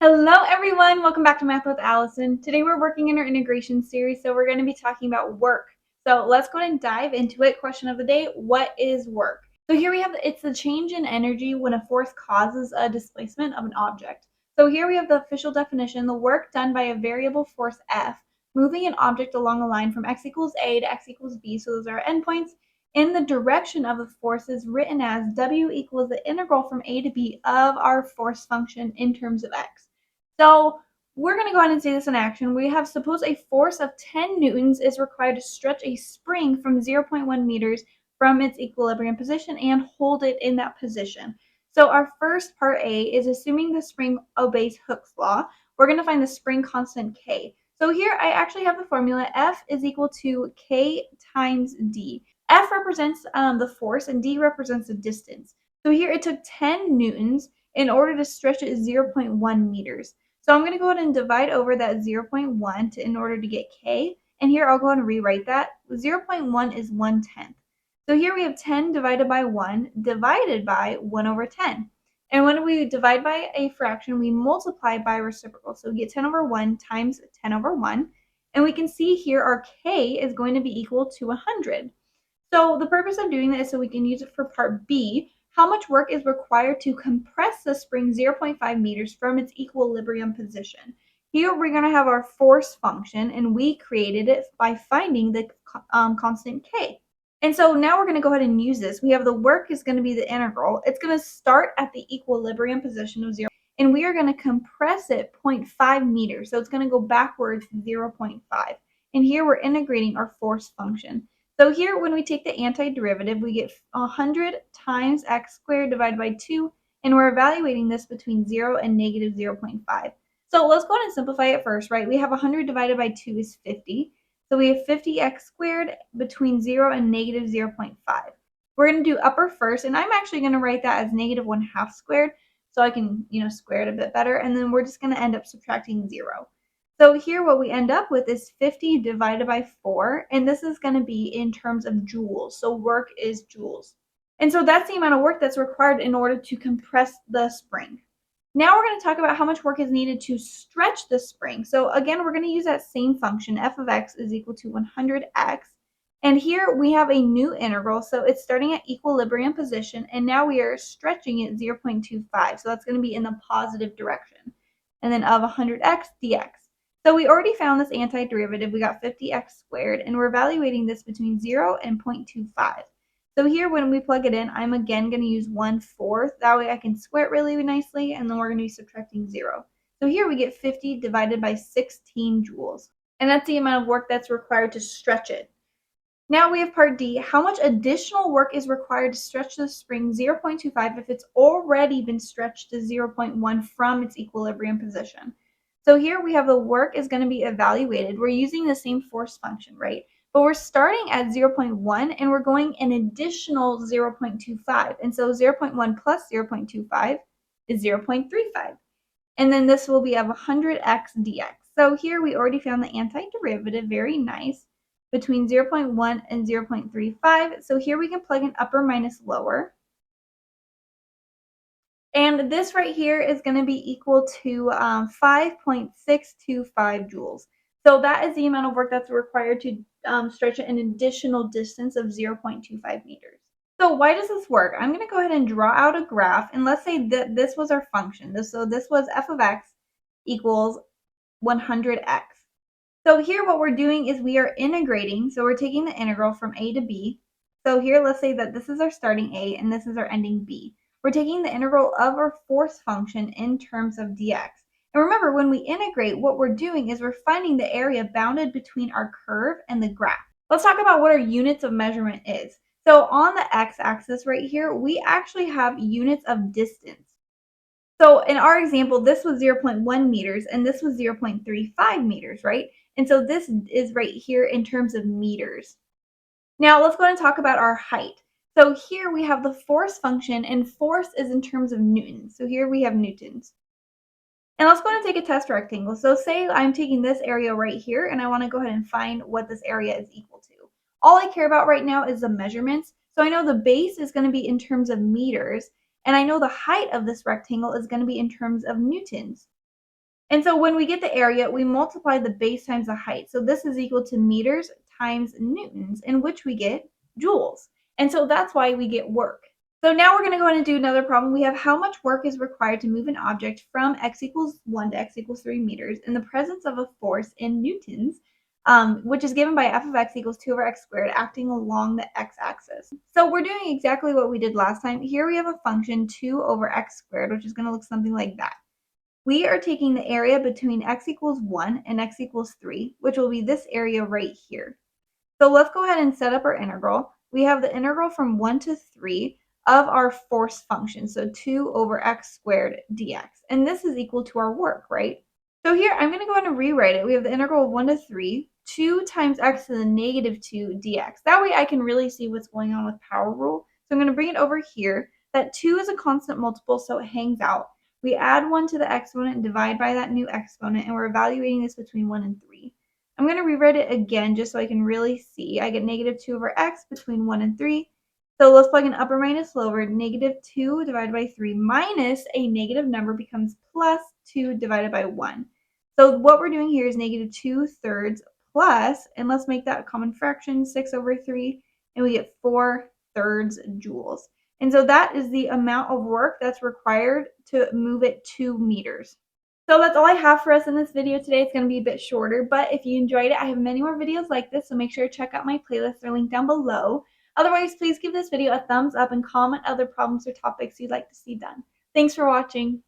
Hello everyone, welcome back to Math with Allison. Today we're working in our integration series, so we're going to be talking about work. So let's go ahead and dive into it. Question of the day, what is work? So here we have, it's the change in energy when a force causes a displacement of an object. So here we have the official definition, the work done by a variable force F, moving an object along a line from x equals A to x equals B, so those are our endpoints, in the direction of the force is written as W equals the integral from A to B of our force function in terms of x. So we're going to go ahead and see this in action. We have, suppose a force of 10 newtons is required to stretch a spring from 0.1 meters from its equilibrium position and hold it in that position. So our first part A is assuming the spring obeys Hooke's law. We're going to find the spring constant K. So here I actually have the formula F is equal to K times D. F represents the force and D represents the distance. So here it took 10 newtons in order to stretch it 0.1 meters. So I'm going to go ahead and divide over that 0.1 in order to get K. And here I'll go ahead and rewrite that. 0.1 is 1/10. So here we have 10 divided by 1 divided by 1 over 10. And when we divide by a fraction, we multiply by a reciprocal. So we get 10 over 1 times 10 over 1. And we can see here our K is going to be equal to 100. So the purpose of doing that is so we can use it for part B. How much work is required to compress the spring 0.5 meters from its equilibrium position? Here we're going to have our force function, and we created it by finding the constant K. And so now we're going to go ahead and use this. We have the work is going to be the integral. It's going to start at the equilibrium position of 0, and we are going to compress it 0.5 meters. So it's going to go backwards 0.5. And here we're integrating our force function. So here, when we take the antiderivative, we get 100 times x squared divided by 2, and we're evaluating this between 0 and negative 0.5. So let's go ahead and simplify it first, right? We have 100 divided by 2 is 50. So we have 50x squared between 0 and negative 0.5. We're going to do upper first, and I'm actually going to write that as negative 1/2 squared, so I can, square it a bit better, and then we're just going to end up subtracting 0. So here what we end up with is 50 divided by 4, and this is going to be in terms of joules. So work is joules. And so that's the amount of work that's required in order to compress the spring. Now we're going to talk about how much work is needed to stretch the spring. So again, we're going to use that same function, f of x is equal to 100x. And here we have a new integral, so it's starting at equilibrium position, and now we are stretching it 0.25. So that's going to be in the positive direction. And then of 100x dx. So we already found this antiderivative. We got 50x squared, and we're evaluating this between 0 and 0.25. So here, when we plug it in, I'm again going to use 1/4. That way I can square it really nicely, and then we're going to be subtracting 0. So here we get 50 divided by 16 joules. And that's the amount of work that's required to stretch it. Now we have part D. How much additional work is required to stretch the spring 0.25 if it's already been stretched to 0.1 from its equilibrium position? So here we have the work is going to be evaluated. We're using the same force function, right? But we're starting at 0.1 and we're going an additional 0.25. And so 0.1 plus 0.25 is 0.35. And then this will be of 100x dx. So here we already found the antiderivative, very nice, between 0.1 and 0.35. So here we can plug in upper minus lower. And this right here is going to be equal to 5.625 joules. So that is the amount of work that's required to stretch an additional distance of 0.25 meters. So why does this work? I'm going to go ahead and draw out a graph, and let's say that this was our function. So this was f of x equals 100x. So here what we're doing is we are integrating. So we're taking the integral from a to b. So here let's say that this is our starting a and this is our ending b. We're taking the integral of our force function in terms of dx. And remember, when we integrate, what we're doing is we're finding the area bounded between our curve and the graph. Let's talk about what our units of measurement is. So on the x-axis right here, we actually have units of distance. So in our example, this was 0.1 meters and this was 0.35 meters, right? And so this is right here in terms of meters. Now let's go ahead and talk about our height. So here we have the force function, and force is in terms of newtons. So here we have newtons. And let's go ahead and take a test rectangle. So say I'm taking this area right here, and I want to go ahead and find what this area is equal to. All I care about right now is the measurements. So I know the base is going to be in terms of meters, and I know the height of this rectangle is going to be in terms of newtons. And so when we get the area, we multiply the base times the height. So this is equal to meters times newtons, in which we get joules. And so that's why we get work. So now we're going to go ahead and do another problem. We have how much work is required to move an object from x equals 1 to x equals 3 meters in the presence of a force in newtons, which is given by f of x equals 2 over x squared acting along the x-axis. So we're doing exactly what we did last time. Here we have a function 2 over x squared, which is going to look something like that. We are taking the area between x equals 1 and x equals 3, which will be this area right here. So let's go ahead and set up our integral. We have the integral from 1 to 3 of our force function, so 2 over x squared dx. And this is equal to our work, right? So here, I'm going to go ahead and rewrite it. We have the integral of 1 to 3, 2 times x to the negative 2 dx. That way I can really see what's going on with power rule. So I'm going to bring it over here. That 2 is a constant multiple, so it hangs out. We add 1 to the exponent and divide by that new exponent, and we're evaluating this between 1 and 3. I'm going to rewrite it again just so I can really see. I get negative 2 over x between 1 and 3. So let's plug in upper minus lower. Negative 2 divided by 3 minus a negative number becomes plus 2 divided by 1. So what we're doing here is negative 2/3 plus, and let's make that a common fraction, 6 over 3, and we get 4/3 joules. And so that is the amount of work that's required to move it 2 meters. So that's all I have for us in this video today. It's going to be a bit shorter, but if you enjoyed it, I have many more videos like this, so make sure to check out my playlists. They're linked down below. Otherwise, please give this video a thumbs up and comment other problems or topics you'd like to see done. Thanks for watching.